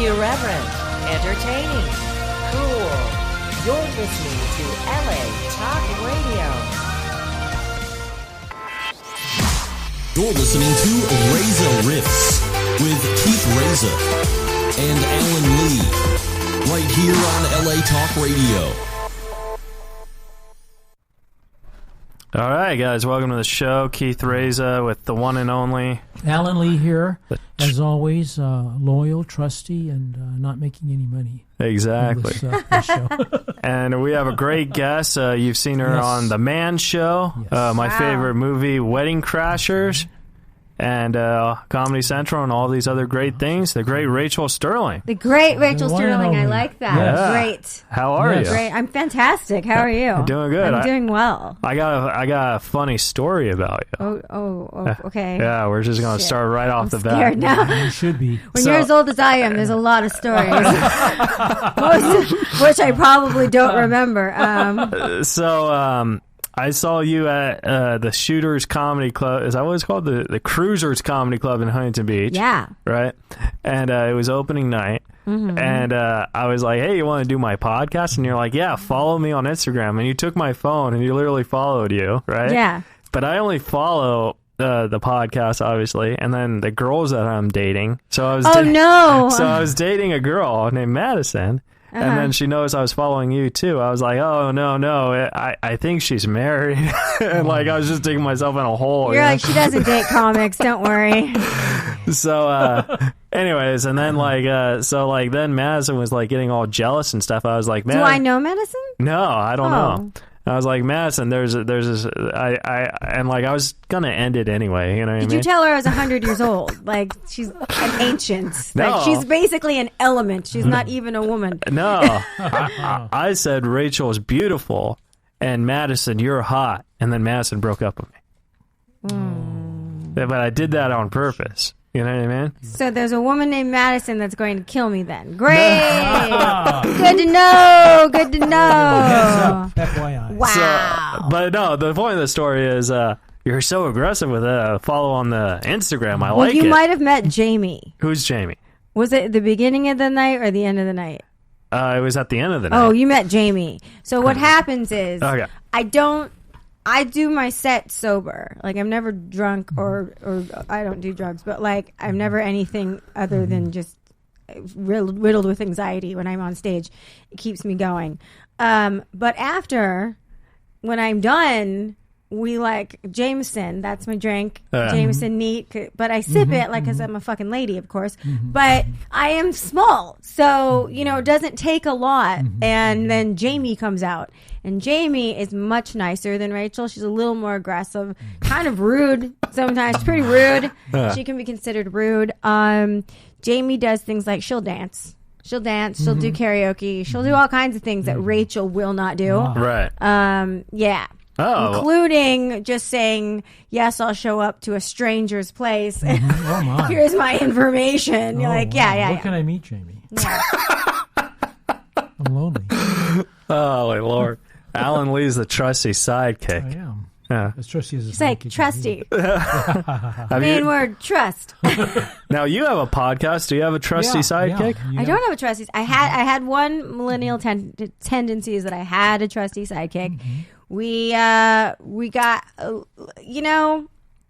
Irreverent, entertaining, cool. You're listening to LA Talk Radio. You're listening to Reza Riffs with Keith Reza and Alan Lee, right here on LA Talk Radio. All right, guys, welcome to the show. Keith Reza with the one and only Alan Lee here, as always, loyal, trusty, and not making any money. Exactly. This show. And we have a great guest. You've seen her on The Man Show, my favorite movie, Wedding Crashers, and Comedy Central, and all these other great things. The great Rachel Sterling. The great Rachel Sterling. I like that. Yeah. Great. How are you? Great. I'm fantastic. How are you? I'm doing good. I'm doing well. I got a funny story about you. Oh, okay. Yeah, we're just going to start right off the bat. Scared now. You should be. When you're as old as I am, there's a lot of stories, most of which I probably don't remember. I saw you at the Shooters Comedy Club. Is that what it's called? The Cruisers Comedy Club in Huntington Beach. Yeah. Right? And it was opening night. Mm-hmm. And I was like, hey, you want to do my podcast? And you're like, yeah, follow me on Instagram. And you took my phone and you literally followed you, right? Yeah. But I only follow the podcast, obviously, and then the girls that I'm dating. So I was So I was dating a girl named Madison. Uh-huh. And then she knows I was following you, too. I was like, oh, no, I think she's married. And, I was just digging myself in a hole. You're like, she doesn't date comics, don't worry. So, anyways, and then, then Madison was, getting all jealous and stuff. I was like, do I know Madison? No, I don't know. I was like, Madison, there's this, I was going to end it anyway, you know what I mean? Did you tell her I was 100 years old? She's an ancient. No. She's basically an element. She's not even a woman. No. I said Rachel's beautiful, and Madison, you're hot. And then Madison broke up with me. But I did that on purpose. You know what I mean? So there's a woman named Madison that's going to kill me then. Great! Good to know! Good to know! FYI. Wow. But no, the point of the story is you're so aggressive with follow on the Instagram. I like it. Well, you might have met Jamie. Who's Jamie? Was it the beginning of the night or the end of the night? It was at the end of the night. Oh, you met Jamie. So what happens is I do my set sober. I'm never drunk or I don't do drugs, but I'm never anything other than just riddled with anxiety when I'm on stage. It keeps me going. But after, when I'm done, we Jameson. That's my drink. Jameson neat. But I sip it because I'm a fucking lady, of course. But I am small. So, it doesn't take a lot. And then Jamie comes out. And Jamie is much nicer than Rachel. She's a little more aggressive. Kind of rude sometimes. She's pretty rude. She can be considered rude. Jamie does things like she'll dance. She'll do karaoke. She'll do all kinds of things that Rachel will not do. Right. Yeah. Oh. Including just saying, yes, I'll show up to a stranger's place. Oh, my. Here's my information. You're like, yeah. Where can I meet Jamie? Yeah. I'm lonely. Oh, my Lord. Alan Lee's the trusty sidekick. I am. Yeah. As trusty as a He's like, trusty. Main word, trust. Now, you have a podcast. Do you have a trusty sidekick? Yeah. I don't have a trusty. I had one millennial tendency is that I had a trusty sidekick. We got, a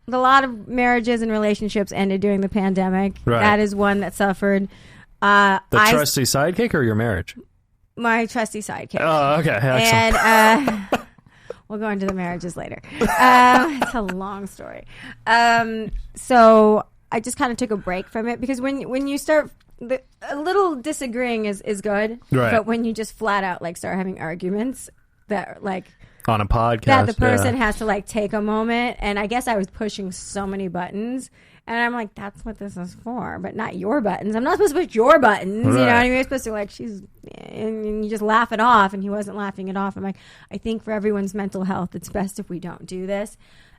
lot of marriages and relationships ended during the pandemic. Right. That is one that suffered. Trusty sidekick or your marriage? My trusty sidekick. Oh, okay. Excellent. And we'll go into the marriages later. It's a long story. So I just kind of took a break from it because when you start, a little disagreeing is good. Right. But when you just flat out start having arguments that on a podcast, that the person has to take a moment, and I guess I was pushing so many buttons. And I'm like, that's what this is for, but not your buttons. I'm not supposed to push your buttons. Right. You know what I mean? You're supposed to and you just laugh it off. And he wasn't laughing it off. I'm like, I think for everyone's mental health, it's best if we don't do this.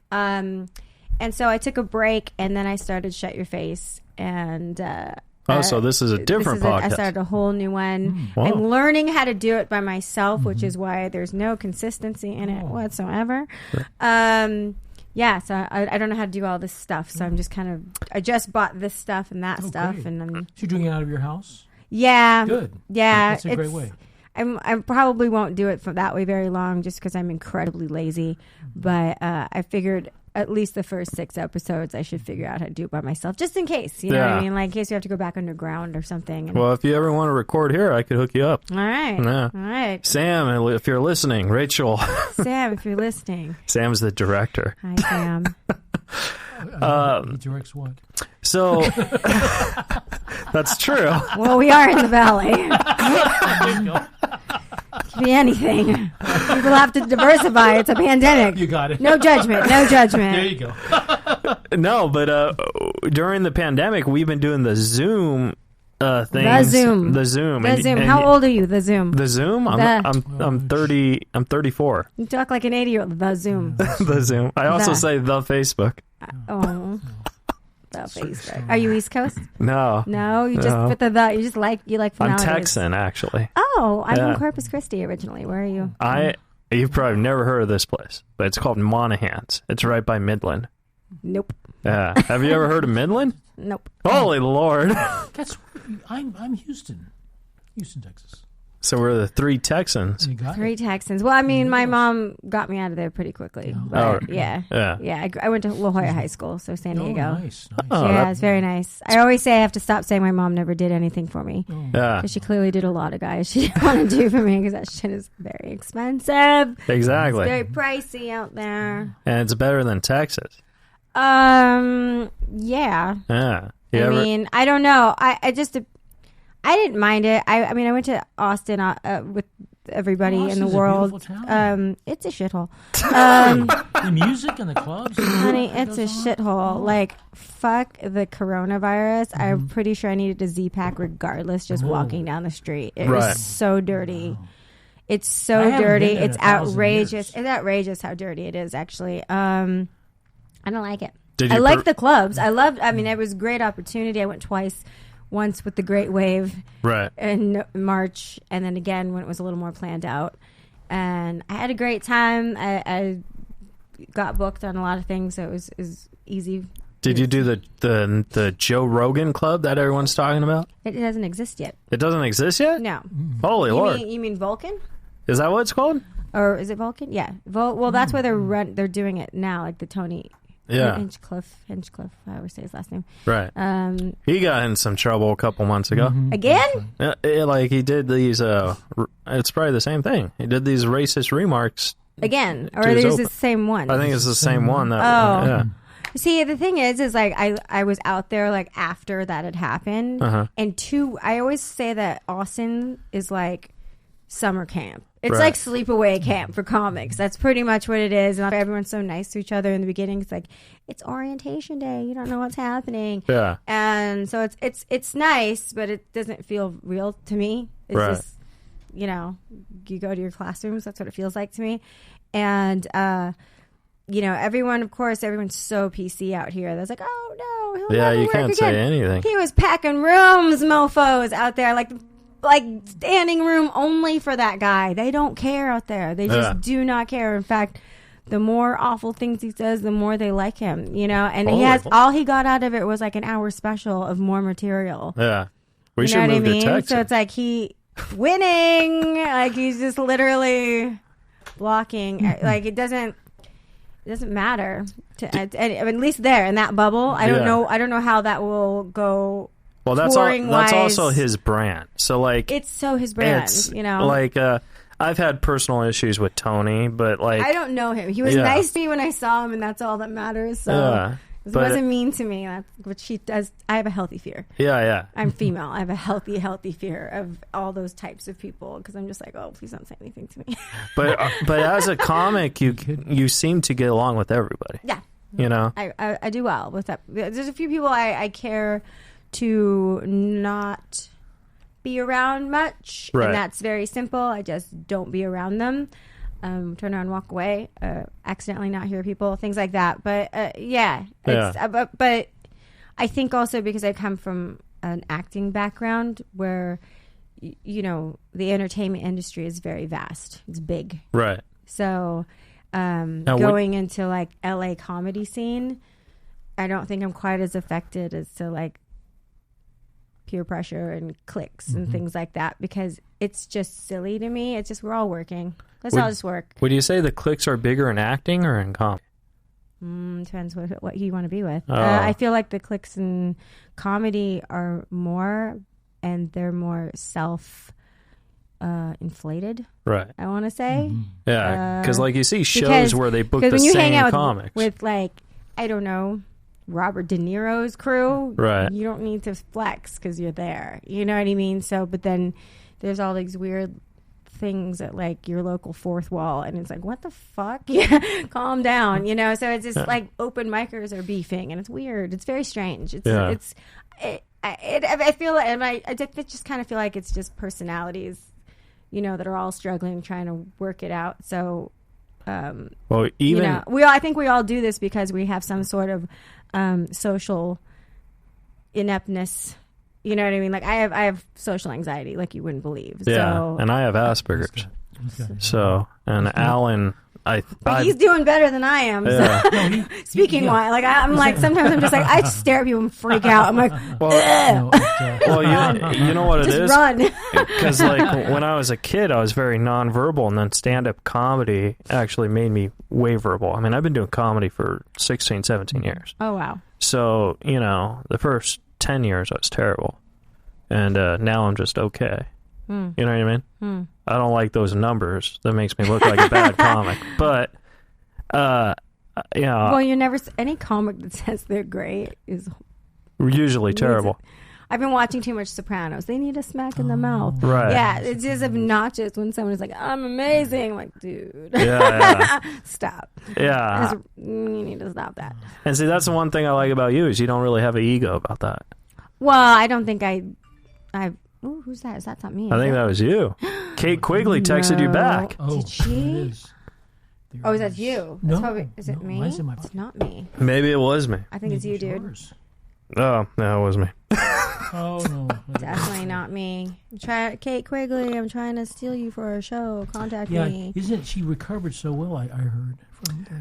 And so I took a break, and then I started Shut Your Face. And so this is a different podcast. I started a whole new one. Wow. I'm learning how to do it by myself, which is why there's no consistency in it whatsoever. Sure. Yeah, so I don't know how to do all this stuff, so I'm just I just bought this stuff and that stuff. And then, So you're doing it out of your house? Yeah. Good. Yeah. That's a great way. I probably won't do it for that way very long just because I'm incredibly lazy. But I figured at least the first 6 episodes I should figure out how to do it by myself just in case. You know what I mean? Like in case you have to go back underground or something. And well, if you ever want to record here, I could hook you up. All right. Yeah. All right. Sam, if you're listening, Rachel. Sam, if you're listening. Sam's the director. Hi, Sam. He directs what? So that's true. Well, we are in the valley. Could be anything. People have to diversify. It's a pandemic. You got it. No judgment. No judgment. There you go. No, but during the pandemic, we've been doing the Zoom things. The Zoom. The Zoom. The Zoom. How old are you? The Zoom. The Zoom? I'm 30. I'm 34. You talk like an 80-year-old. The Zoom. The Zoom. I also say the Facebook. Oh. The Facebook. Are you East Coast? No. No, you just put the. You just like I'm formalities. Texan, actually. Oh, I'm from Corpus Christi originally. Where are you? You've probably never heard of this place, but it's called Monahans. It's right by Midland. Nope. Yeah. Have you ever heard of Midland? Nope. Holy Lord. That's I'm Houston, Texas. So we're the 3 Texans. You got 3 it. Texans. Well, I mean, my mom got me out of there pretty quickly. But yeah. I went to La Jolla High School, so San Diego. Nice. Yeah, it's very nice. I always say I have to stop saying my mom never did anything for me. Yeah. Because she clearly did a lot of guys she didn't want to do for me because that shit is very expensive. Exactly. It's very pricey out there. And it's better than Texas. Yeah. Yeah. I mean, I don't know. I didn't mind it. I mean, I went to Austin with everybody in the world. It's a shithole. The music and the clubs, honey, it's a shithole. Like, fuck the coronavirus. I'm pretty sure I needed a Z-Pack regardless. Just walking down the street, it was so dirty. Wow. It's so dirty. It's outrageous. It's outrageous how dirty it is. Actually, I don't like it. I like the clubs. I mean, it was a great opportunity. I went twice. Once with the Great Wave in March, and then again when it was a little more planned out. And I had a great time. I got booked on a lot of things, so it was easy. Did you do the Joe Rogan Club that everyone's talking about? It doesn't exist yet. It doesn't exist yet? No. Holy Lord. You mean Vulcan? Is that what it's called? Or is it Vulcan? Yeah. Well, that's where they're doing it now, like the Tony... Yeah. Hinchcliffe, I always say his last name. Right. He got in some trouble a couple months ago. Again? Like he did these, it's probably the same thing. He did these racist remarks. Again? Or is it the same one? I think it's the same one. Yeah. See, the thing is like I was out there like after that had happened. And I always say that Austin is like summer camp. It's like sleepaway camp for comics. That's pretty much what it is. And everyone's so nice to each other in the beginning. It's like, it's orientation day. You don't know what's happening. Yeah. And so it's nice, but it doesn't feel real to me. It's just, you go to your classrooms. That's what it feels like to me. And, everyone's so PC out here. That's like, oh no, he'll never you work can't again. say anything. He was packing rooms, mofos out there, like standing room only for that guy. They don't care out there. They just do not care. In fact, the more awful things he says, the more they like him, And all he got out of it was like an hour special of more material. Yeah. We should move to Texas. So it's like he winning, like he's just literally blocking. Like it doesn't matter at least there in that bubble. I don't know how that will go. Well, that's also his brand. So like, it's so his brand. Like I've had personal issues with Tony, but like I don't know him. He was nice to me when I saw him, and that's all that matters. So it wasn't mean to me. That's what she does. I have a healthy fear. Yeah. I'm female. I have a healthy fear of all those types of people because I'm just like, oh, please don't say anything to me. But as a comic, you seem to get along with everybody. Yeah. I do well with that. There's a few people I care to not be around much, and that's very simple. I just don't be around them. Turn around, walk away, accidentally not hear people, things like that. But but I think also because I come from an acting background where the entertainment industry is very vast. It's big, right? So going into like LA comedy scene, I don't think I'm quite as affected as to like peer pressure and clicks and things like that, because it's just silly to me. It's just, we're all working. Let's all just work. Would you say the clicks are bigger in acting or in comedy? Depends what you want to be with. I feel like the clicks in comedy are more, and they're more inflated. Right. I want to say. Yeah, because like you see shows where they book the same hang out comics. With like, I don't know, Robert De Niro's crew. Right. You don't need to flex because you're there. You know what I mean? So, but then there's all these weird things at like your local fourth wall, and it's like, what the fuck? Yeah, calm down, you know. So it's just like open micers are beefing, and it's weird. It's very strange. I feel like, and I just kind of feel like it's just personalities, you know, that are all struggling, trying to work it out. So, well, even you know, I think we all do this because we have some sort of social ineptness. You know what I mean? Like I have social anxiety, like you wouldn't believe. Yeah, so, and I have Asperger's. So, and Alan, but he's doing better than I am. Yeah. So. Speaking why, like I'm like, sometimes I'm just like, I just stare at people and freak out. I'm like, you know what it just is? Run. Because like when I was a kid, I was very nonverbal, and then stand-up comedy actually made me way verbal. I mean, I've been doing comedy for 16, 17 years. Oh wow. So, you know, the first 10 years I was terrible, and now I'm just okay. You know what I mean? I don't like those numbers. That makes me look like a bad comic. But yeah. Well, you never any comic that says they're great is usually terrible. I've been watching too much Sopranos. They need a smack in the mouth. Right. Yeah, it's just obnoxious when someone is like, I'm amazing. I'm like, dude. Yeah. Stop. Yeah. You need to stop that. And see, that's the one thing I like about you is you don't really have an ego about that. Well, I don't think I ooh, who's that? That's not me. I think that was you. Kate Quigley texted you back. Oh, did she? Oh, is that you? No. Is it me? It's not me. Maybe it was me. I think it's you, dude. Yours. Oh, no, it was me. Oh, no. Definitely not me. Kate Quigley, I'm trying to steal you for a show. Contact me. Isn't she recovered so well, I heard.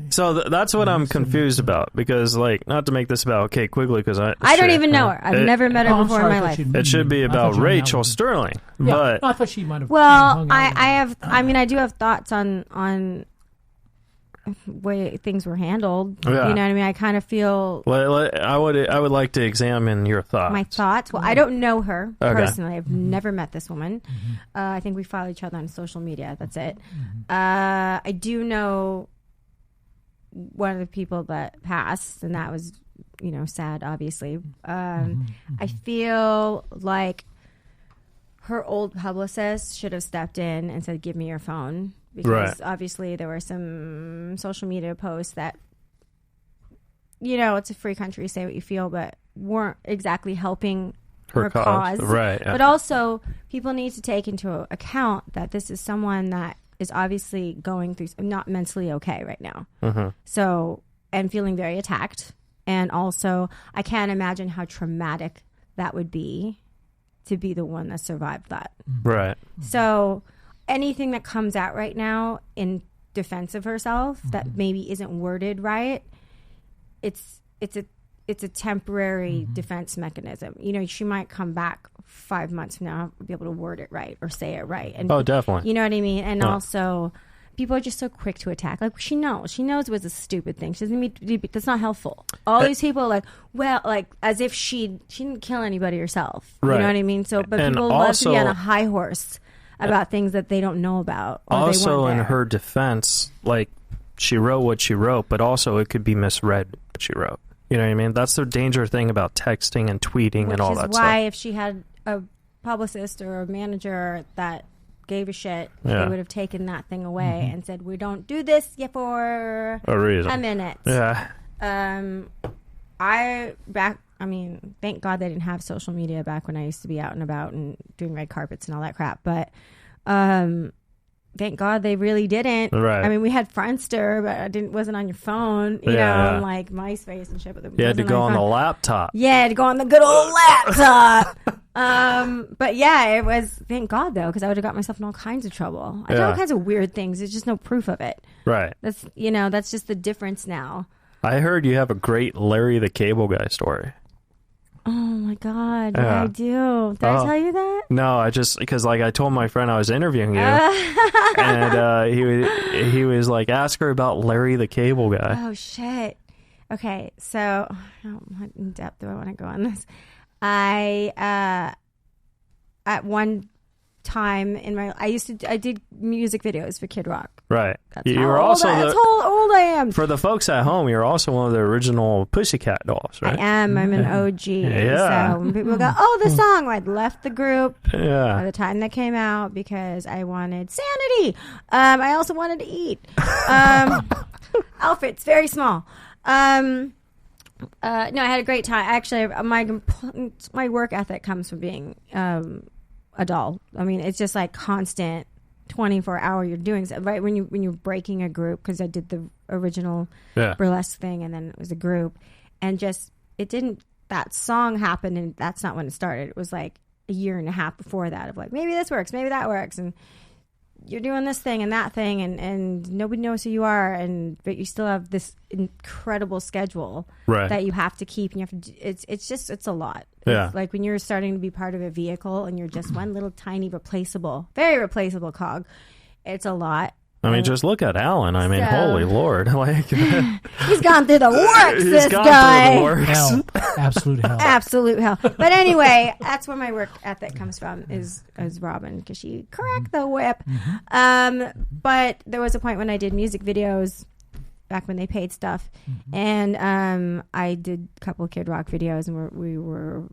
So that's what I'm confused about, because, like, not to make this about Kate Quigley, because I don't even know her. I've never met her before in my life. It should be about Rachel Sterling. Yeah, but I thought she might have. Well, I do have thoughts on way things were handled. Yeah. You know what I mean? I kind of feel. I would like to examine your thoughts. My thoughts. Well, I don't know her personally. I've never met this woman. I think we follow each other on social media. That's it. I do know one of the people that passed, and that was, you know, sad, obviously. I feel like her old publicist should have stepped in and said, give me your phone, because obviously there were some social media posts that, you know, it's a free country, say what you feel, but weren't exactly helping her cause. Right. Yeah. But also, people need to take into account that this is someone that is obviously going through, not mentally okay right now. So, and feeling very attacked. And also, I can't imagine how traumatic that would be to be the one that survived that. Right. So, anything that comes out right now in defense of herself that maybe isn't worded right, it's a temporary defense mechanism. You know, she might come back 5 months from now and be able to word it right or say it right. And, definitely. You know what I mean? And also, people are just so quick to attack. Like, she knows it was a stupid thing. She doesn't mean, that's not helpful. All these people are like, well, like, as if she didn't kill anybody herself. Right. You know what I mean? So, but and people love to be on a high horse about things that they don't know about. Or also, they in there. her defense, like, she wrote what she wrote, but also it could be misread what she wrote. You know what I mean? That's the danger thing about texting and tweeting and all that stuff. Which is why if she had a publicist or a manager that gave a shit, they would have taken that thing away and said, we don't do this for a reason. A minute. Yeah. I mean, thank God they didn't have social media back when I used to be out and about and doing red carpets and all that crap. But thank God they really didn't. Right. I mean, we had Friendster, but it wasn't on your phone, you know, and like MySpace and shit. But you had to go on the laptop. Yeah, to go on the good old laptop. But yeah, it was, thank God though, because I would have got myself in all kinds of trouble. I did all kinds of weird things. There's just no proof of it. Right. That's, you know, that's just the difference now. I heard you have a great Larry the Cable Guy story. Oh my my God, yeah, I do. Did I tell you that? No, I just, because like I told my friend I was interviewing you, and he was like, ask her about Larry the Cable Guy. Oh, shit. Okay, so how in depth do I want to go on this? I, at one time in my, I did music videos for Kid Rock. Right. That's how old I am. For the folks at home, you're also one of the original Pussycat Dolls, right? I am. I'm an OG. Yeah. So when people go, oh, the song, I'd left the group by the time that came out because I wanted sanity. I also wanted to eat. Outfits, very small. No, I had a great time. Actually, my work ethic comes from being a doll. I mean, it's just like constant 24-hour you're doing so, right when you're breaking a group, because I did the original burlesque thing and then it was a group, and just that song happened and that's not when it started. It was like a year and a half before that of like, maybe this works, maybe that works, and you're doing this thing and that thing, and nobody knows who you are, but you still have this incredible schedule that you have to keep, and you have to. It's a lot. Yeah. It's like when you're starting to be part of a vehicle and you're just one little tiny very replaceable cog. It's a lot. I mean, just look at Alan. I mean, holy Lord! Like he's gone through the works. This guy, hell, absolute hell, absolute hell. But anyway, that's where my work ethic comes from. Is Robin, because she cracked the whip. But there was a point when I did music videos back when they paid stuff, and I did a couple of Kid Rock videos, and we were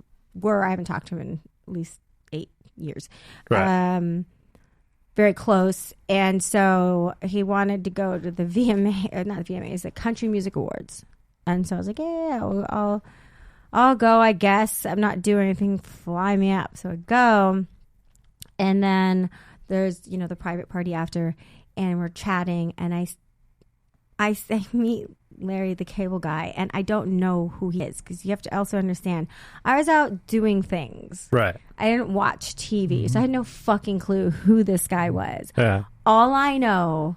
I haven't talked to him in at least 8 years. Right. Very close, and so he wanted to go to the VMA, not the VMAs, the Country Music Awards, and so I was like, yeah, I'll go, I guess. I'm not doing anything, fly me up. So I go, and then there's the private party after, and we're chatting, and I meet Larry the Cable Guy, and I don't know who he is, because you have to also understand, I was out doing things. Right. I didn't watch TV, so I had no fucking clue who this guy was. Yeah. All I know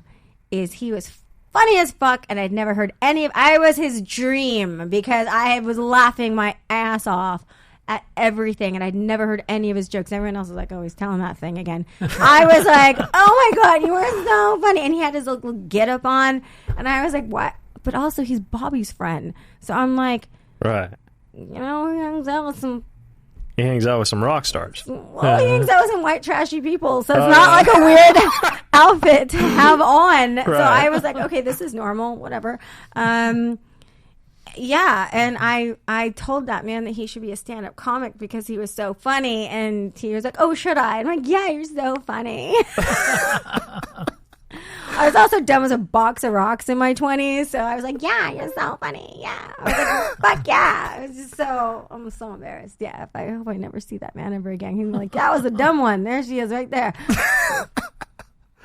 is he was funny as fuck, and I'd never heard I was his dream, because I was laughing my ass off at everything, and I'd never heard any of his jokes. Everyone else was like, oh, he's telling that thing again. I was like, oh my God, you were so funny. And he had his little get up on, and I was like, what? But also, he's Bobby's friend. So I'm like, right. He hangs out with some rock stars. Well, he hangs out with some white trashy people. So it's not like a weird outfit to have on. Right. So I was like, okay, this is normal, whatever. Yeah, and I told that man that he should be a stand-up comic because he was so funny, and he was like, oh, should I? I'm like, yeah, you're so funny. I was also dumb as a box of rocks in my 20s, so I was like, yeah, you're so funny, yeah. I was like, fuck yeah. I was just I'm so embarrassed. Yeah, I hope I never see that man ever again. He's like, that was a dumb one. There she is right there.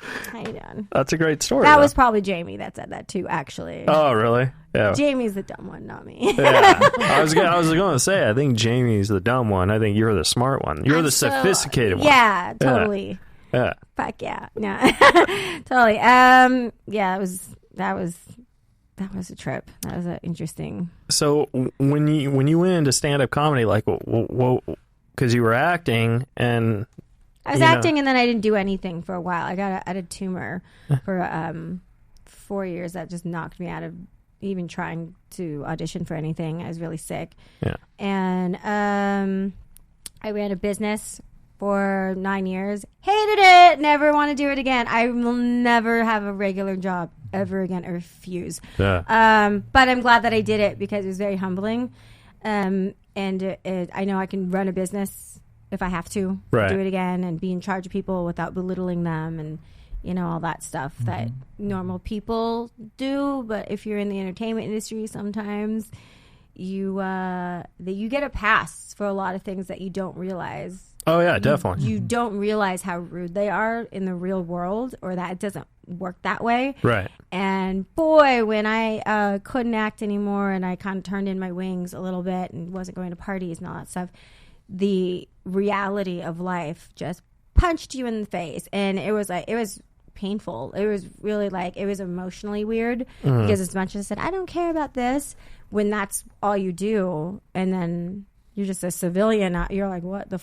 How you doing? That's a great story. That was probably Jamie that said that too, actually. Oh, really? Yeah. Jamie's the dumb one, not me. Yeah. I was going to say, I think Jamie's the dumb one. I think you're the smart one. You're the sophisticated one. Yeah, totally. Yeah. Fuck yeah. No. Totally. Yeah, that was a trip. That was interesting. So when you went into stand-up comedy, like, because you were acting and I was acting, and then I didn't do anything for a while. I had a tumor for 4 years that just knocked me out of even trying to audition for anything. I was really sick. Yeah. And I ran a business for 9 years. Hated it. Never want to do it again. I will never have a regular job ever again. I refuse. Yeah. But I'm glad that I did it because it was very humbling. And I know I can run a business if I have to do it again and be in charge of people without belittling them and all that stuff that normal people do. But if you're in the entertainment industry, sometimes you get a pass for a lot of things that you don't realize. Oh yeah, definitely. You don't realize how rude they are in the real world, or that it doesn't work that way. Right. And boy, when I couldn't act anymore and I kind of turned in my wings a little bit and wasn't going to parties and all that stuff, the reality of life just punched you in the face, and it was painful. It was really it was emotionally weird because as much as I said I don't care about this, when that's all you do, and then you're just a civilian. You're like, what the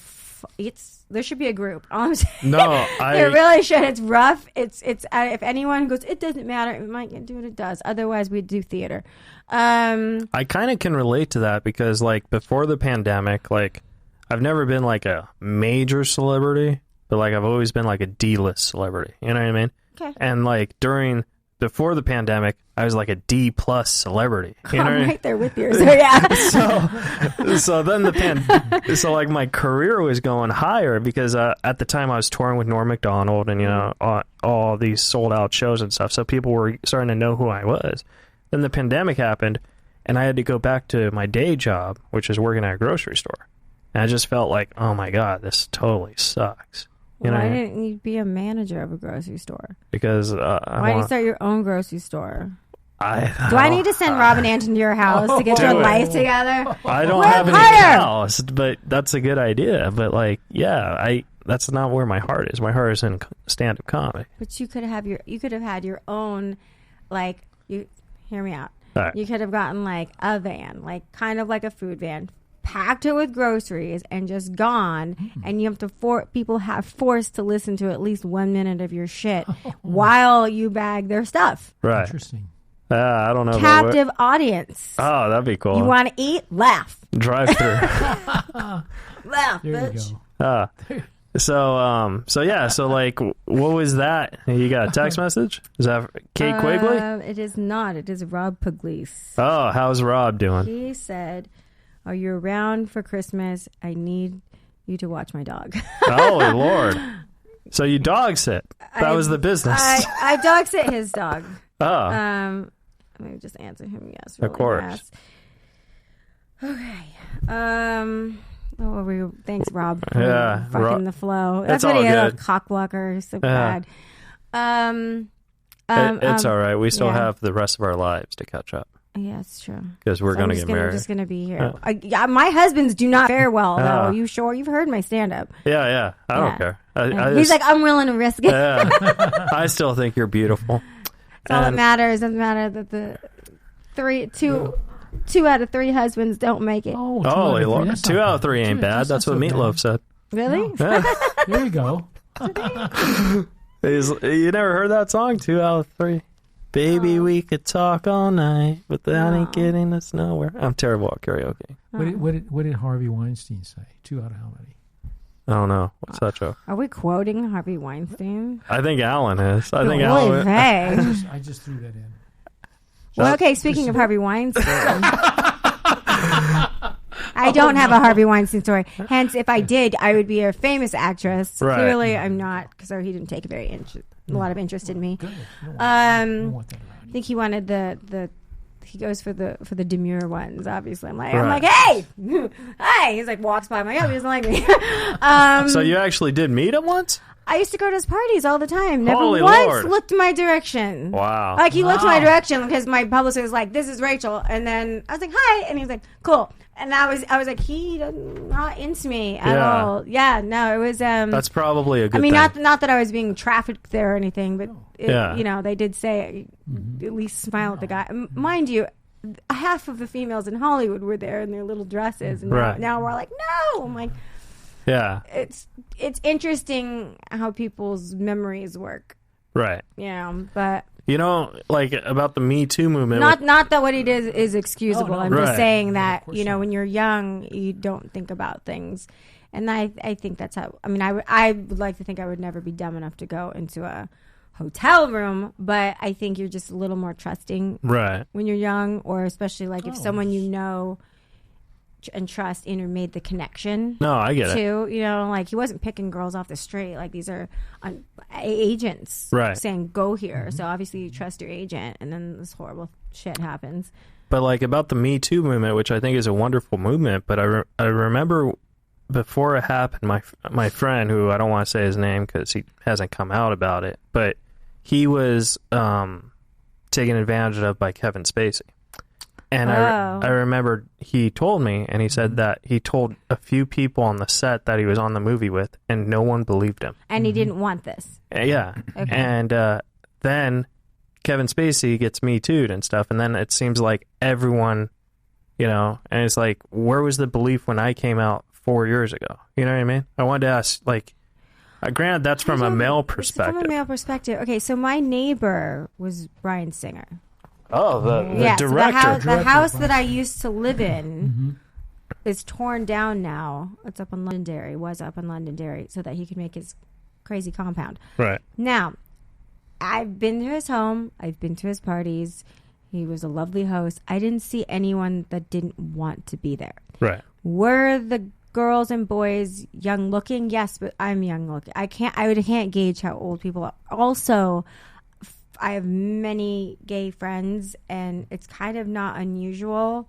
there should be a group. No, there really should. It's rough. It's if anyone goes, it doesn't matter. It might do what it does. Otherwise, we do theater. I kind of can relate to that because, like, before the pandemic, like, I've never been like a major celebrity, but like I've always been like a D-list celebrity. You know what I mean? Okay. And like before the pandemic, I was like a D+ celebrity. You know I'm right there with you. So yeah. so then so like my career was going higher because at the time I was touring with Norm Macdonald and, you know, all these sold out shows and stuff. So people were starting to know who I was. Then the pandemic happened and I had to go back to my day job, which is working at a grocery store. And I just felt like, oh my God, this totally sucks. Why didn't you be a manager of a grocery store? Because why didn't you start your own grocery store? Do I need to send Rob and Anton to your house to get your life together? I don't have any house, but that's a good idea. But like, yeah, that's not where my heart is. My heart is in stand-up comedy. But you could have had your own, like, you hear me out. Right. You could have gotten like a van, like kind of like a food van, packed it with groceries and just gone, and you have to people have forced to listen to at least 1 minute of your shit while you bag their stuff. Right. Interesting. I don't know. Captive audience. Oh, that'd be cool. You want to eat? Laugh. Drive through. Laugh, there bitch. You go. So yeah. So like, what was that? You got a text message? Is that Kate Quigley? It is not. It is Rob Pugliese. Oh, how's Rob doing? He said, "Are you around for Christmas? I need you to watch my dog." Oh, Lord. So you dog sit. That was the business. I dog sit his dog. Oh. Let me just answer him. Yes. Of course. Okay. Thanks, Rob. For yeah. Fucking the flow. That's what he is. good. A cockblocker. So bad. It's all right. We still have the rest of our lives to catch up. Yeah, it's true. Because we're going to get married. I'm just going to be here. My husbands do not fare well, though. You sure? You've heard my stand-up. Yeah. I don't care. He's like, I'm willing to risk it. Yeah. I still think you're beautiful. That's all that matters. It doesn't matter that two out of three husbands don't make it. Oh, holy Lord. 2 out of 3 ain't bad. That's what Meatloaf said. Really? Yeah. There you go. You never heard that song? 2 out of 3. Baby, we could talk all night, but that ain't getting us nowhere. I'm terrible at karaoke. What did Harvey Weinstein say? 2 out of how many? I don't know. What's that joke? Are we quoting Harvey Weinstein? I think Alan is. I just threw that in. Well, okay, speaking of Harvey Weinstein. I don't have a Harvey Weinstein story. Hence, if I did, I would be a famous actress. Right. Clearly, I'm not, because he didn't take a lot of interest in me. I think he wanted he goes for the demure ones. Obviously, I'm like, hey, he's like walks by. I'm like, oh, he doesn't like me. So you actually did meet him once? I used to go to his parties all the time. Never Holy once Lord. looked my direction. Wow. Like, he looked my direction because my publicist was like, this is Rachel. And then I was like, hi. And he was like, cool. And I was like, he not into me at all. Yeah, no, it was... That's probably a good thing. not that I was being trafficked there or anything, but, they did say, at least smile at the guy. Mind you, half of the females in Hollywood were there in their little dresses. And now we're like, no. I'm like... Yeah. It's interesting how people's memories work. Right. But like about the Me Too movement. Not that what he did is excusable. No. I'm just saying that, when you're young, you don't think about things. And I think that's how, I would like to think I would never be dumb enough to go into a hotel room, but I think you're just a little more trusting when you're young, or especially like if someone and trust in or made the connection. No, I get it. Like he wasn't picking girls off the street. Like these are agents saying go here. Mm-hmm. So obviously you trust your agent, and then this horrible shit happens. But like about the Me Too movement, which I think is a wonderful movement, but I remember before it happened, my friend, who I don't want to say his name because he hasn't come out about it, but he was taken advantage of by Kevin Spacey. And I remember he told me, and he said that he told a few people on the set that he was on the movie with, and no one believed him. And he didn't want this. Yeah. Okay. And then Kevin Spacey gets Me Too'd and stuff, and then it seems like everyone you know, and it's like, where was the belief when I came out 4 years ago? You know what I mean? I wanted to ask, like, granted, that's from a male perspective. From a male perspective. Okay, so my neighbor was Bryan Singer. Oh, the director. So the house that I used to live in is torn down now. It's up on Londonderry. Was up on Londonderry so that he could make his crazy compound. Right. Now, I've been to his home. I've been to his parties. He was a lovely host. I didn't see anyone that didn't want to be there. Right. Were the girls and boys young looking? Yes, but I'm young looking. I can't gauge how old people are. Also, I have many gay friends, and it's kind of not unusual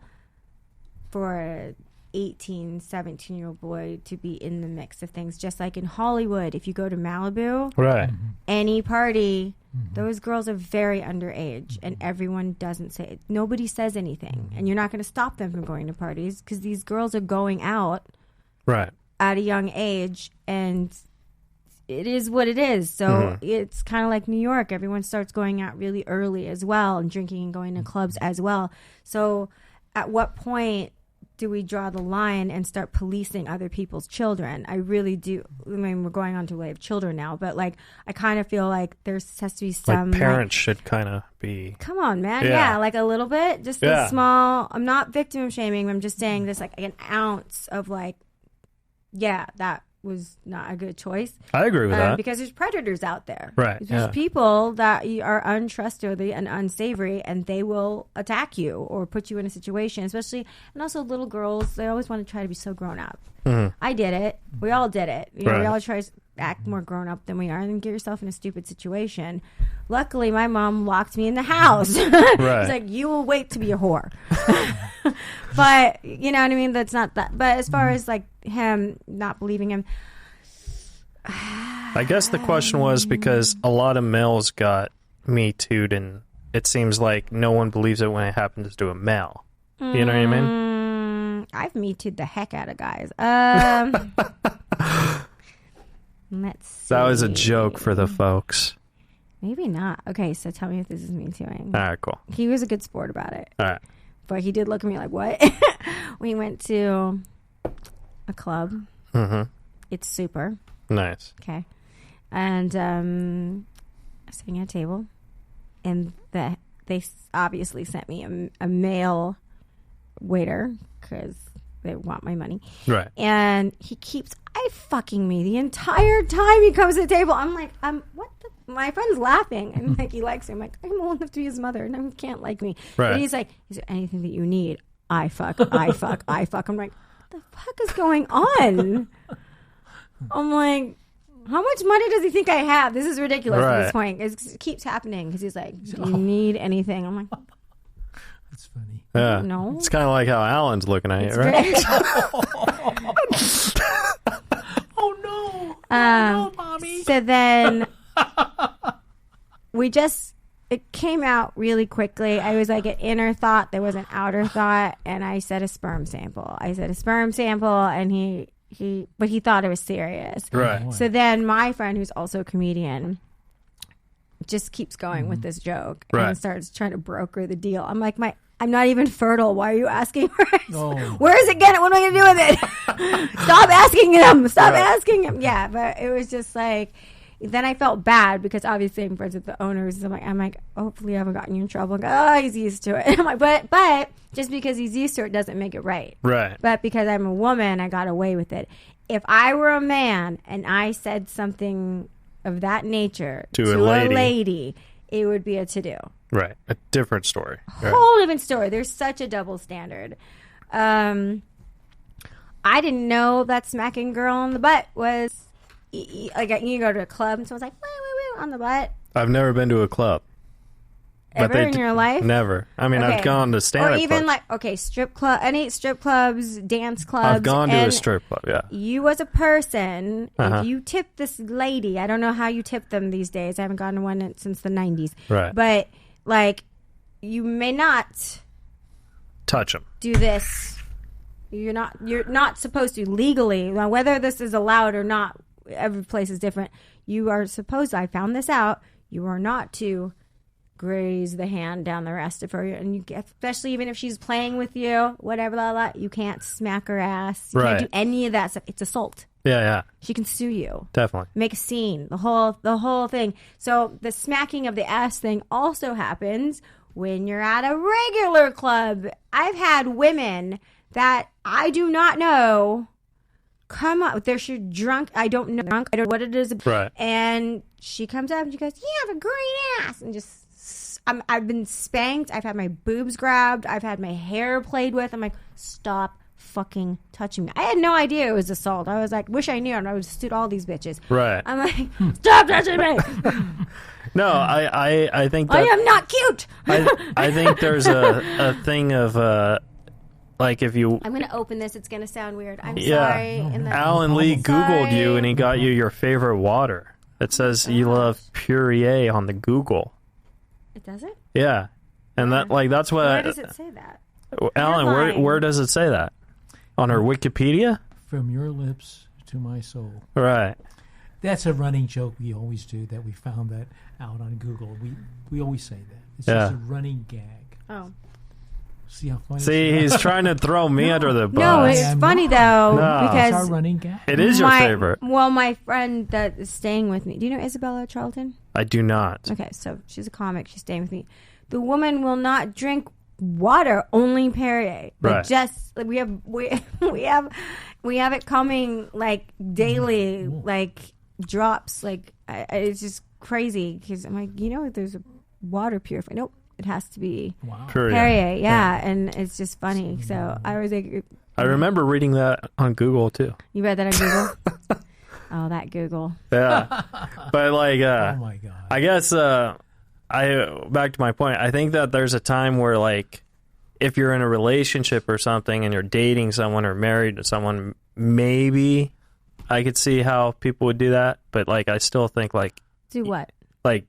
for a 18, 17-year-old boy to be in the mix of things. Just like in Hollywood, if you go to Malibu, right, any party, those girls are very underage, and everyone doesn't say it. Nobody says anything, and you're not going to stop them from going to parties because these girls are going out right at a young age, and it is what it is. So it's kind of like New York. Everyone starts going out really early as well, and drinking and going to clubs as well. So at what point do we draw the line and start policing other people's children? I really do. I mean, we're going on to way of children now, but like, I kind of feel like there has to be some like parents should kind of be. Come on, man. Yeah, like a little bit, just a small. I'm not victim shaming. I'm just saying this, like an ounce of like, yeah, that was not a good choice. I agree with that. Because there's predators out there. Right. There's people that are untrustworthy and unsavory, and they will attack you or put you in a situation, especially, and also little girls, they always want to try to be so grown up. I did it. We all did it. You know, we all try to act more grown up than we are and then get yourself in a stupid situation. Luckily, my mom locked me in the house. She's like, you will wait to be a whore. But, you know what I mean? That's not that. But as far as like him not believing him, I guess the question was because a lot of males got Me Too'd, and it seems like no one believes it when it happens to a male. You know what I mean? I've Me Too'd the heck out of guys. Let's see. That was a joke for the folks. Maybe not. Okay, so tell me if this is Me Too'ing. All right, cool. He was a good sport about it. All right. But he did look at me like, what? We went to a club. It's super. Nice. Okay. And sitting at a table. And they obviously sent me a male waiter because they want my money. Right. And he keeps fucking me the entire time he comes to the table. I'm like, what the? My friend's laughing. And like, he likes me. I'm like, I'm old enough to be his mother, and he can't like me. Right. And he's like, is there anything that you need? I fuck. I'm like, what the fuck is going on? I'm like, how much money does he think I have? This is ridiculous at this point. It keeps happening because he's like, do you need anything? I'm like, that's funny. Yeah. No. It's kind of like how Alan's looking at you, right? Oh, no. No, mommy. So then it came out really quickly. I was like an inner thought. There was an outer thought. And I said a sperm sample. And he thought it was serious. Right. So then my friend, who's also a comedian, just keeps going with this joke and starts trying to broker the deal. I'm like, I'm not even fertile. Why are you asking for it? Oh. Where is it getting? What am I going to do with it? Stop asking him. Asking him. Yeah, but it was just like, then I felt bad because obviously I'm friends with the owners. I'm like, hopefully I haven't gotten you in trouble. And he's used to it. And I'm like, but just because he's used to it doesn't make it right. Right. But because I'm a woman, I got away with it. If I were a man and I said something of that nature to a lady, it would be a to-do. Right. A different story. Whole different story. There's such a double standard. I didn't know that smacking girl on the butt was like you go to a club and someone's like, woo, on the butt. I've never been to a club. Ever in your life? Never. I mean, I've gone to stand-up clubs. Or even like, strip club, any strip clubs, dance clubs. I've gone to a strip club, yeah. You as a person, if you tip this lady, I don't know how you tip them these days. I haven't gone to one since the 90s. Right. But, like, you may not touch them. Do this. You're not supposed to legally. Now, whether this is allowed or not, every place is different. You are supposed to, I found this out, you are not to graze the hand down the rest of her, and you get, especially even if she's playing with you, whatever, blah, blah, you can't smack her ass. You can't do any of that stuff. It's assault. Yeah. She can sue you. Definitely. Make a scene. The whole thing. So the smacking of the ass thing also happens when you're at a regular club. I've had women that I do not know come up. They're drunk. I don't know what it is. Right. And she comes up and she goes, "You have a great ass," and just. I've been spanked. I've had my boobs grabbed. I've had my hair played with. I'm like, stop fucking touching me. I had no idea it was assault. I was like, wish I knew, and I would have sued all these bitches. Right. I'm like, stop touching me. No, I think that I am not cute. I think there's a thing of like if you. I'm gonna open this. It's gonna sound weird. I'm sorry. Alan Lee Googled you, and he got you your favorite water. It says you love Perrier on the Google. It does it? Yeah, and that's what. Where does it say that? Alan, where does it say that? On her Wikipedia? From your lips to my soul. Right. That's a running joke we always do. That we found that out on Google. We always say that. It's just a running gag. Oh. See how funny? See, he's trying to throw me under the bus. No, it's funny though because it's our running gag. It is your favorite. Well, my friend that is staying with me. Do you know Isabella Charlton? I do not. Okay, so she's a comic. She's staying with me. The woman will not drink water, only Perrier. But right. just like we have it coming like daily, like drops. Like it's just crazy because I'm like, there's a water purifier. Nope. It has to be Perrier, yeah, and it's just funny. So I was like, I remember reading that on Google too. You read that on Google? Oh, that Google. Yeah, but like, oh my god. I guess back to my point. I think that there's a time where like, if you're in a relationship or something and you're dating someone or married to someone, maybe I could see how people would do that. But like, I still think like, do what? Like.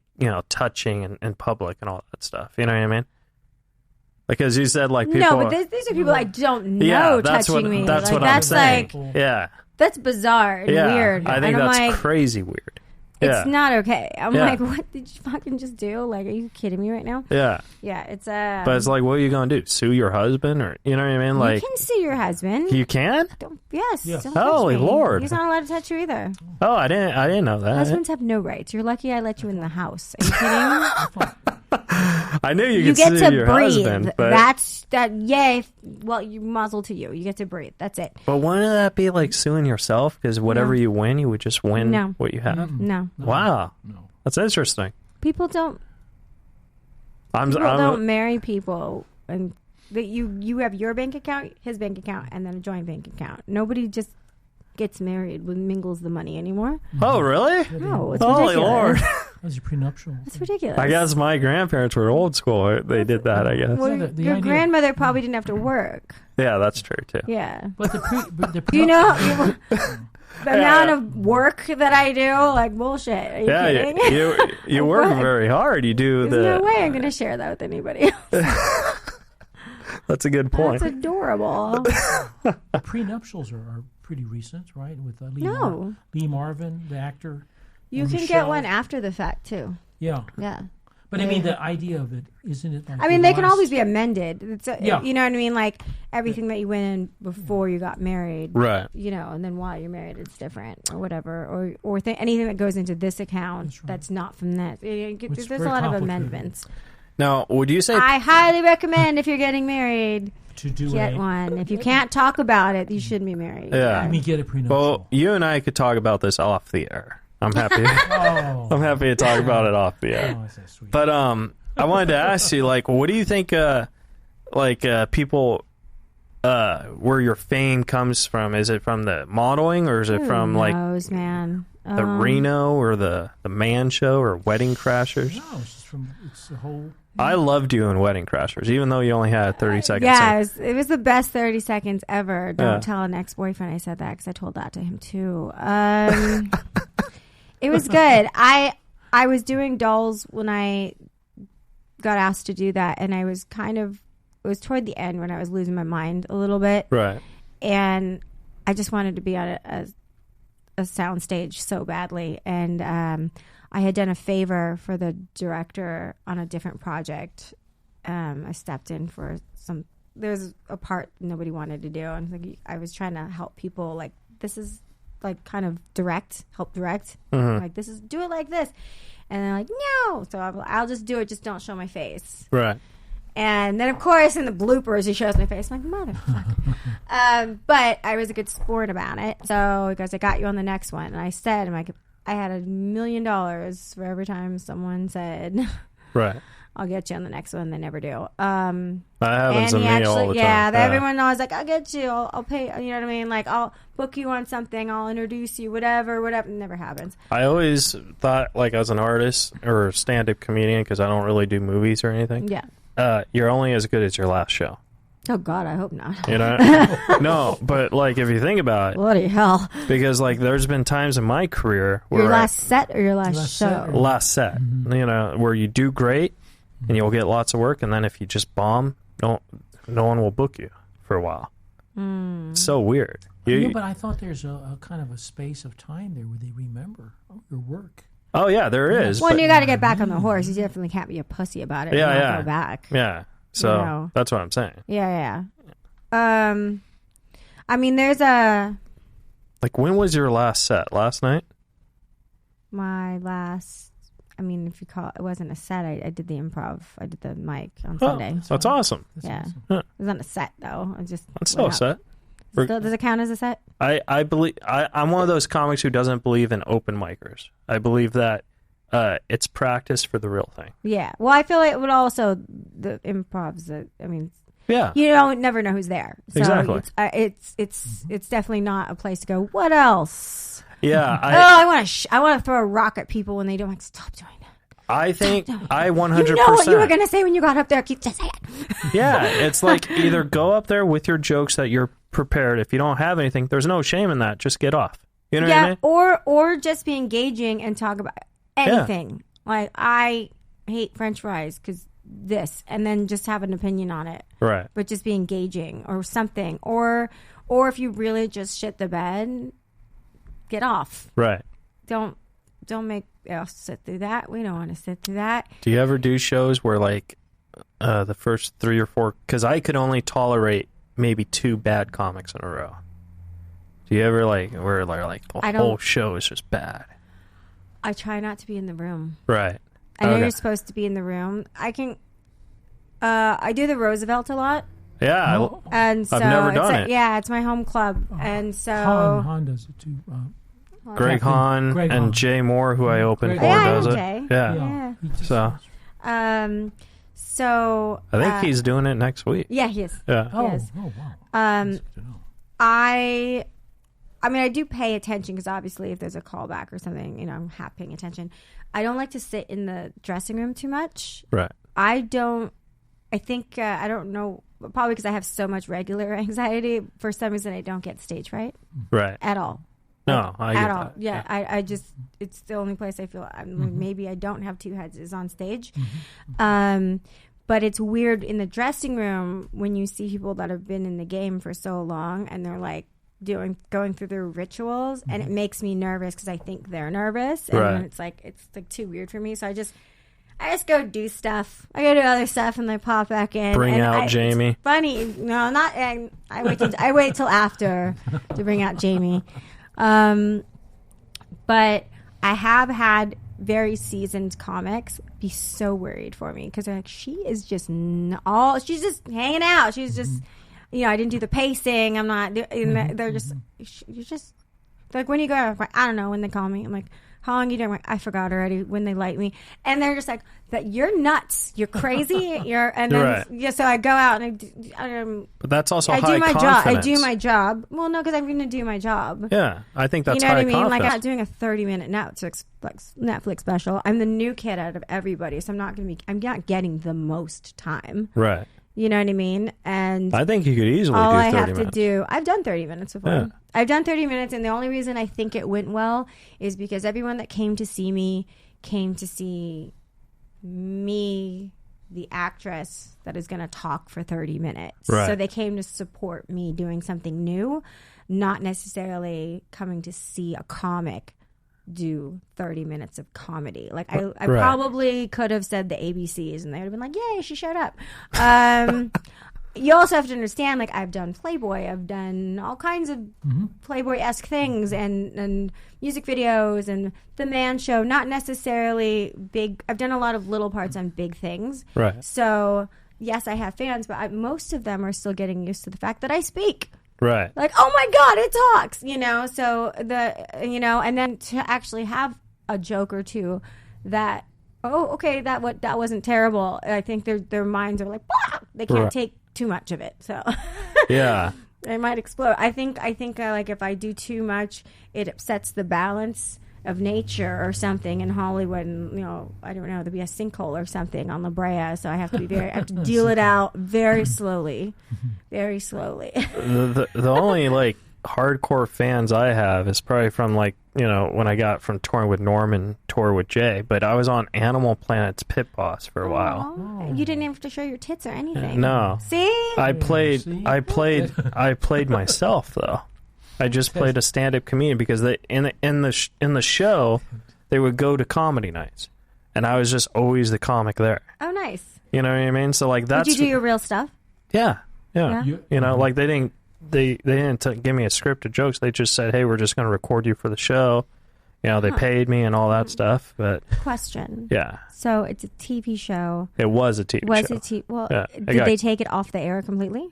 Touching in public and all that stuff. You know what I mean? Because you said like people. No, but these are people I don't know touching me. That's like, what I'm saying. Like, that's bizarre and weird. I think and that's like, crazy weird. It's not okay. I'm like, what did you fucking just do? Like, are you kidding me right now? Yeah. Yeah, it's But it's like, what are you gonna do? Sue your husband, or you know what I mean? Like, you can sue your husband. You can? Yes. Don't Holy touch me. Lord! He's not allowed to touch you either. Oh, I didn't know that. Husbands have no rights. You're lucky I let you in the house. Are you kidding? I knew you could get sue to your breathe. husband. But... That's that. Yay! Well, you muzzle to you. You get to breathe. That's it. But wouldn't that be like suing yourself? Because whatever you win, you would just win what you have. No. Wow. No. That's interesting. People don't. Don't marry people, and that you have your bank account, his bank account, and then a joint bank account. Nobody just gets married when mingles the money anymore. Oh, really? No, it's Holy ridiculous. Lord. That's your prenuptial. It's ridiculous. I guess my grandparents were old school. They did that, I guess. Well, your grandmother probably didn't have to work. Yeah, that's true, too. Yeah. But the you know, the amount of work that I do, like, bullshit. Are you kidding? You work very hard. You do There's no way I'm going to share that with anybody else. That's a good point. That's adorable. Prenuptials are pretty recent, right? With Lee Marvin, the actor. You can get one after the fact, too. Yeah. Yeah. But I mean, the idea of it, isn't it like... I mean, they can always be amended. You know what I mean? Like, everything that you went in before you got married. Right. You know, and then while you're married, it's different or whatever. Or anything that goes into this account that's not from this. There's a lot of amendments. Now, would you say... I highly recommend if you're getting married... to get one. If you can't talk about it, you shouldn't be married. Yeah. Let me get a prenuptial. Well, you and I could talk about this off the air. I'm happy. I'm happy to talk about it off the air. Oh, that's sweet. But I wanted to ask you, like, what do you think, people, where your fame comes from? Is it from the modeling, or is it from man? The Reno or the Man Show or Wedding Crashers? No, it's just it's the whole. I loved you in Wedding Crashers, even though you only had 30 seconds. Yeah, it was the best 30 seconds ever. Don't tell an ex-boyfriend I said that, because I told that to him too. It was good. I was doing dolls when I got asked to do that, and I was it was toward the end when I was losing my mind a little bit. Right. And I just wanted to be on a sound stage so badly, and I had done a favor for the director on a different project. I stepped in for there's a part nobody wanted to do. And like, I was trying to help people, like, this is like kind of help direct. Like, this is, do it like this. And they're like, no. So I'll just do it. Just don't show my face. Right. And then, of course, in the bloopers, he shows my face. I'm like, motherfucker. But I was a good sport about it. So he goes, I got you on the next one. And I said, I had $1 million for every time someone said, right, I'll get you on the next one. They never do. That happens to me all the time. Yeah, everyone knows, like, I'll get you. I'll pay. You know what I mean? Like, I'll book you on something. I'll introduce you, whatever. It never happens. I always thought, like, as an artist or stand-up comedian, because I don't really do movies or anything. Yeah. You're only as good as your last show. Oh, God, I hope not. You know? No, but, like, if you think about it. Bloody hell. Because, like, there's been times in my career where... Your last set or your last show? Last set. You know, where you do great and you'll get lots of work, and then if you just bomb, no one will book you for a while. It's so weird. Yeah, but I thought there's a kind of a space of time there where they remember your work. Oh, yeah, there is. Well, you got to get back on the horse. You definitely can't be a pussy about it. Yeah. Go back. Yeah. So that's what I'm saying. Yeah. I mean, there's a... Like, when was your last set? Last night? My last... I mean, if you call it wasn't a set. I did the improv. I did the mic on Sunday. That's awesome. Yeah. Awesome. It wasn't a set, though. That's still a set. Does it count as a set? I believe... I'm one of those comics who doesn't believe in open micers. I believe that it's practice for the real thing. Yeah. Well, I feel like it would also... The improvs, I mean... Yeah. You don't never know who's there. So exactly. It's definitely not a place to go, what else? Yeah. I want to throw a rock at people when they don't, like, stop doing that. I think I 100%. You know what you were going to say when you got up there. Keep just saying it. Yeah. It's like either go up there with your jokes that you're prepared. If you don't have anything, there's no shame in that. Just get off. You know what I mean? Or just be engaging and talk about anything. Yeah. Like, I hate French fries because this, and then just have an opinion on it. Right. But just be engaging or something. Or if you really just shit the bed, get off. Right. Don't make us sit through that. We don't want to sit through that. Do you ever do shows where, like, the first 3 or 4... Because I could only tolerate maybe 2 bad comics in a row. Do you ever, like, where, like, the whole show is just bad? I try not to be in the room. Right. I know you're supposed to be in the room. I can... I do the Roosevelt a lot. Yeah. And so I've never done it. Yeah, it's my home club. And so... Han does it, too. Greg Hahn and Jay Moore, who I opened for, does it. Jay. Yeah. So I think he's doing it next week. Yeah, he is. Yeah. Oh wow. I mean, I do pay attention because obviously if there's a callback or something, you know, I'm half paying attention. I don't like to sit in the dressing room too much. Right. I don't know, probably because I have so much regular anxiety. For some reason, I don't get stage fright. Right. At all. No, I get at all. that. Yeah, I just, it's the only place I feel, maybe I don't have 2 heads is on stage. But it's weird in the dressing room when you see people that have been in the game for so long and they're like going through their rituals, and it makes me nervous because I think they're nervous, and it's like too weird for me. So I just go do stuff. I go do other stuff and I pop back in. Bring out Jamie. It's funny. No, not. I wait till after to bring out Jamie. But I have had very seasoned comics be so worried for me because they're like, she's just hanging out. She's just, you know, I didn't do the pacing. I'm not. They're just, you're just like, when you go, I don't know when they call me. I'm like, how long you doing? I'm like, I forgot already when they light me. And they're just like, that you're nuts. You're crazy. So I go out and but that's also I high do my confidence. job. I do my job. Well, no, because I'm going to do my job. Yeah, I think that's you know high what I mean? confidence. Like, I'm not doing a 30-minute Netflix special. I'm the new kid out of everybody, so I'm not getting the most time. Right. You know what I mean? And I think you could easily all do 30 I have minutes. to do, I've done 30 minutes before. Yeah. I've done 30 minutes, and the only reason I think it went well is because everyone that came to see me came to see me, the actress that is going to talk for 30 minutes. Right. So they came to support me doing something new, not necessarily coming to see a comic do 30 minutes of comedy. Like I probably could have said the ABCs and they would have been like, yay, she showed up. You also have to understand, like, I've done Playboy, I've done all kinds of Playboy-esque things and music videos and The Man Show, not necessarily big. I've done a lot of little parts on big things. Right. So, yes, I have fans, but most of them are still getting used to the fact that I speak. Right. Like, oh my God, it talks, so and then to actually have a joke or two that, oh, okay, that wasn't terrible. I think their minds are like, bah! They can't take too much of it, so yeah, they might explode. I think like if I do too much, it upsets the balance of nature or something in Hollywood, and I don't know, there'd be a sinkhole or something on La Brea, so I have to I have to deal it out very slowly, very slowly. The only like hardcore fans I have is probably from like when I got from touring with Norm and tour with Jay, but I was on Animal Planet's Pit Boss for a while. You didn't have to show your tits or anything. No. See? I played myself though. I just played a stand-up comedian because they in the show they would go to comedy nights, and I was just always the comic there. Oh, nice. You know what I mean? So like that's. Did you do your real stuff? Yeah. Like they didn't give me a script of jokes. They just said, "Hey, we're just going to record you for the show." They paid me and all that stuff. But question. Yeah. So it's a TV show. It was a TV show. Well, yeah. Did they take it off the air completely?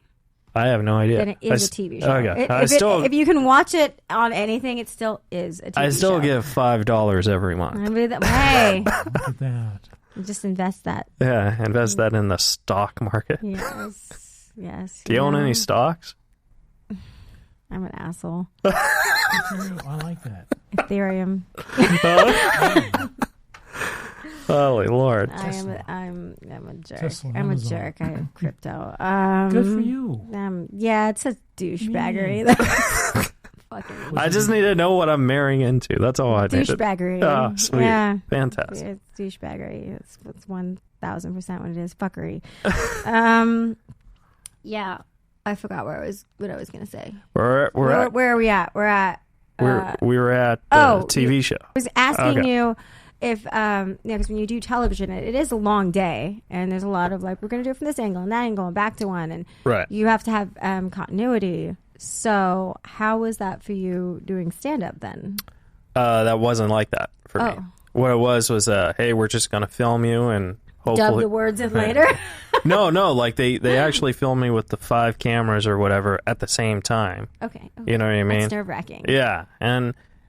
I have no idea. Then it is a TV show. Okay. If you can watch it on anything, it still is a TV show. I still give $5 every month. Hey. Look at that. Just invest that. Yeah, invest that in the stock market. Yes. Yes. Do you own any stocks? I'm an asshole. I like that. Ethereum. Holy Lord! I'm a jerk. Tesla, I'm a jerk. I have crypto. Good for you. Yeah, it's a douchebaggery. I just need to know what I'm marrying into. That's all I need. Douchebaggery. Oh, sweet. Yeah. Fantastic. It's douchebaggery. It's 1,000% what it is. Fuckery. Yeah. I forgot what I was going to say. Where are we at? We're at we were at the TV show. I was asking you if because when you do television, it is a long day, and there's a lot of like, we're going to do it from this angle and that angle and back to one, and you have to have continuity. So how was that for you doing stand-up then? That wasn't like that for me. What it was hey, we're just going to film you and hopefully dub the words in later. No, like they actually filmed me with the 5 cameras or whatever at the same time. Okay. You know what I mean? That's nerve-wracking. Yeah,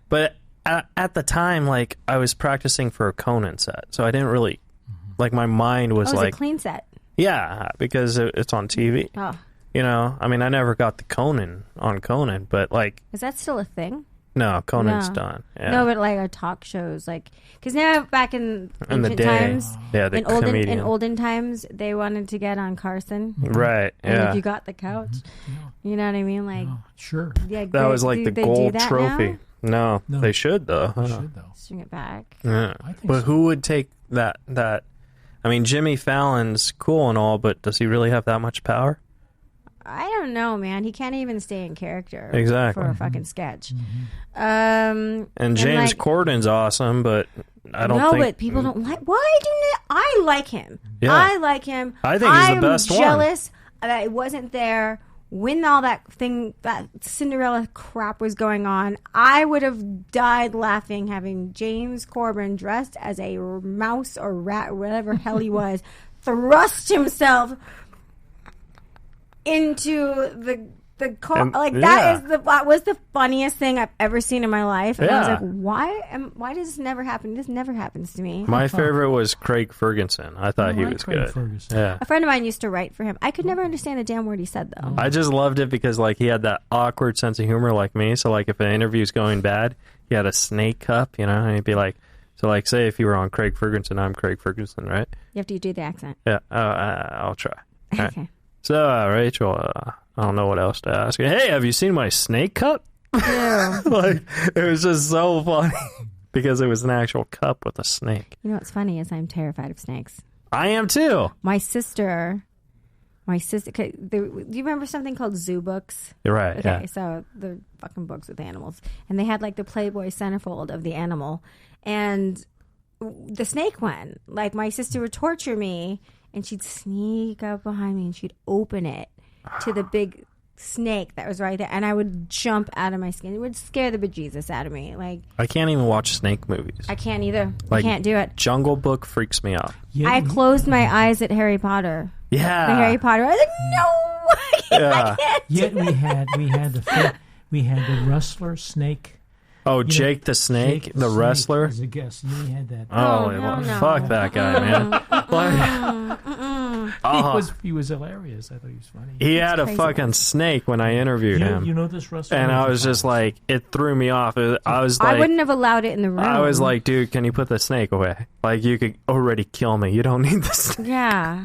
but at the time, like, I was practicing for a Conan set, so I didn't really like, my mind was like a clean set. Yeah, because it's on TV. Oh. I mean, I never got the Conan on Conan, but like, is that still a thing? No, Conan's done. Yeah. No, but like our talk shows, like, because now back in ancient the times, in olden times, they wanted to get on Carson, right? And if you got the couch, you know what I mean, like, sure, yeah, that was like the gold trophy. No, they should though. They should though. Swing it back. Yeah, but who would take that? I mean, Jimmy Fallon's cool and all, but does he really have that much power? I don't know, man. He can't even stay in character for a fucking sketch. And James Corden's awesome, but I don't think... No, but people don't like... Why didn't I like him? Yeah. I like him. I think he's the best one. I'm jealous that it wasn't there when all that Cinderella crap was going on. I would have died laughing having James Corden dressed as a mouse or rat or whatever hell he was thrust himself into the car. That was the funniest thing I've ever seen in my life. And I was like, why does this never happen? This never happens to me. My favorite was Craig Ferguson. I thought he was good. Yeah. A friend of mine used to write for him. I could never understand a damn word he said though. I just loved it because like he had that awkward sense of humor like me. So like if an interview's going bad, he had a snake cup, and he'd be like, so like say if you were on Craig Ferguson, I'm Craig Ferguson, right? You have to do the accent. Yeah. I'll try. Okay. Right. So, Rachel, I don't know what else to ask you. Hey, have you seen my snake cup? Yeah. Like, it was just so funny because it was an actual cup with a snake. You know what's funny is I'm terrified of snakes. I am too. My sister my sister. Do you remember something called zoo books? You're right. Okay, yeah. so the fucking books with animals, and they had like the Playboy centerfold of the animal, and the snake one. Like my sister would torture me, and she'd sneak up behind me, and she'd open it to the big snake that was right there, and I would jump out of my skin. It would scare the bejesus out of me. Like I can't even watch snake movies. I can't either. Like, I can't do it. Jungle Book freaks me out. Yeah, I closed my eyes at Harry Potter. Yeah, The Harry Potter. I was like, no. Yeah. I can't. Yet we had the wrestler snake. Oh, Jake the Snake, Jake the wrestler. As a guest, and we had that. Oh, no. fuck that guy, man. He was hilarious. I thought he was funny. He had a crazy. fucking snake when I interviewed him. You know this wrestler? And I was just like, it threw me off. I was like, I wouldn't have allowed it in the room. I was like, dude, can you put the snake away? Like, you could already kill me. You don't need the snake. Yeah.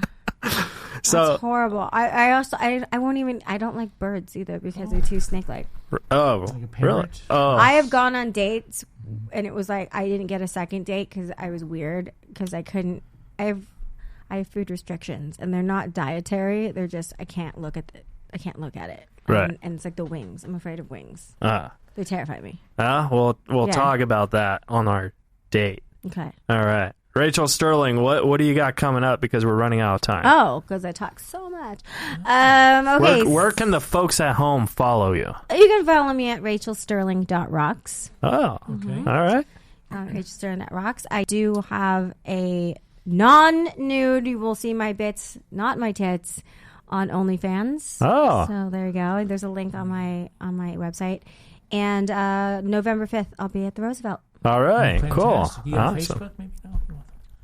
So That's horrible. I also won't even. I don't like birds either because they're too snake-like. Oh, Like a parrot? really? Oh, I have gone on dates, and it was like I didn't get a second date because I was weird because I couldn't. I have food restrictions, and they're not dietary. They're just I can't look at it. Right. And it's like the wings. I'm afraid of wings. They terrify me. We'll Yeah. talk about that on our date. Okay. All right. Rachel Sterling, what do you got coming up because we're running out of time? Oh, because I talk so much. Okay. Where can the folks at home follow you? You can follow me at rachelsterling.rocks. Oh, Okay. all right. Rachel Sterling at Rocks. I do have a non-nude. You will see my bits, not my tits, on OnlyFans. Oh. So there you go. There's a link on my website. And November 5th, I'll be at the Roosevelt. All right, cool. Fantastic. You have Awesome. Facebook? Maybe no.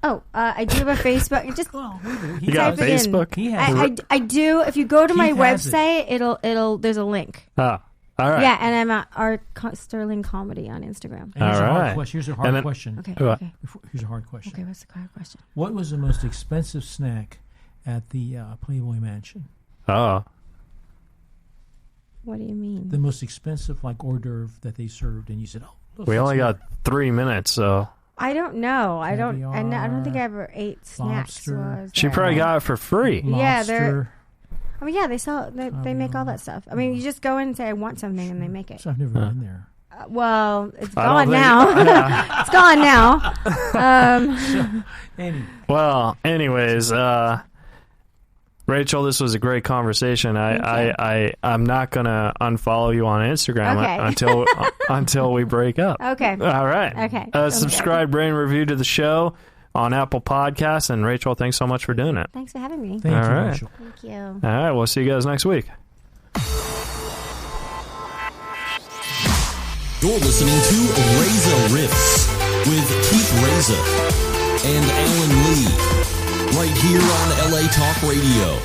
Oh, I do have a Facebook. Just Well, You got type it in. Facebook? He has. I do. If you go to my Keith has website, it'll there's a link. Oh, all right. Yeah, and I'm at Art Sterling Comedy on Instagram. And here's All a hard right. question. Here's a And hard then- question. Okay. What? Okay. Here's a hard question. Okay. What's the hard question? What was the most expensive snack at the Playboy Mansion? Oh, What do you mean? The most expensive, like hors d'oeuvre that they served, and you said, "Oh, look, we that's only what- got 3 minutes, so I don't know. I don't Caviar, think I ever ate snacks. lobster. Was she there. probably got it for free. Yeah, lobster." I mean, yeah, they sell. They make all that stuff. I mean, you just go in and say, "I want something," and they make it. So I've never been there. Well, it's I don't gone think- now. Yeah. It's gone now. Anyway, Well, anyways, Rachel, this was a great conversation. I'm not gonna unfollow you on Instagram Okay. until we break up. Okay. All right. Okay. Subscribe, rate, and review to the show on Apple Podcasts. And Rachel, thanks so much for doing it. Thanks for having me. thank All you, right. Rachel. Thank you. All right. We'll see you guys next week. You're listening to Reza Riffs with Keith Reza and Alan Lee, right here on LA Talk Radio.